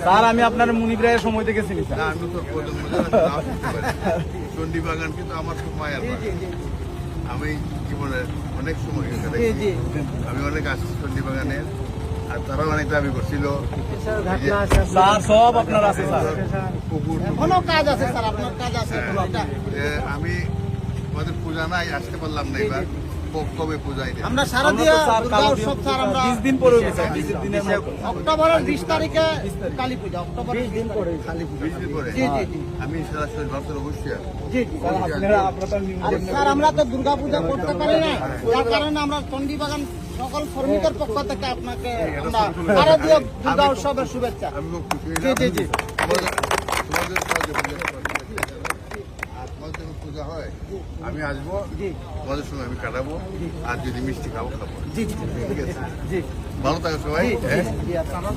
Sir আমি আপনার মুনিব রায়ের সময় থেকে চিনি স্যার। আমি তো চণ্ডীবাগান কিন্তু আমার খুব মায়ার বাগান। আমি জীবনে অনেক সময় আমি অনেক আসছি চণ্ডীবাগানের, আর তারা অনেক দাবি করছিল স্যার সব আপনার আছে স্যার। পুকুর কাজ আছে স্যার, আপনার কাজ আছে। আমি আমাদের পূজা নাই, আসতে পারলাম না এবার। কবে পূজায় আমরা সারা দিয়ে দুর্গা উৎসব স্যার, আমরা 20 দিন পরে হবে স্যার, 20 দিনের মতো। অক্টোবরের 20 তারিখে কালী পূজা, অক্টোবরের 20 দিন পরে কালী পূজা। 20 দিন পরে জি জি জি আমি সরাসরি ভারতের অবশ্যই আসবো। জি জি আর স্যার আমরা তো দুর্গা পূজা করতে পারি না, যার কারণে আমরা চণ্ডীবাগান সকল শ্রমিকের পক্ষ থেকে আপনাকে আমরা শারদীয় দুর্গা উৎসবের শুভেচ্ছা। আমি খুব খুশি জি জি জি তোমাদের কাজে আর তোমাদের যখন পূজা হয় আমি আসবো, তোমাদের সঙ্গে আমি কাটাবো, আর যদি মিষ্টি খাবো খাবো। জি জি ঠিক আছে, জি ভালো থাকো সবাই। জি আচ্ছা আমরা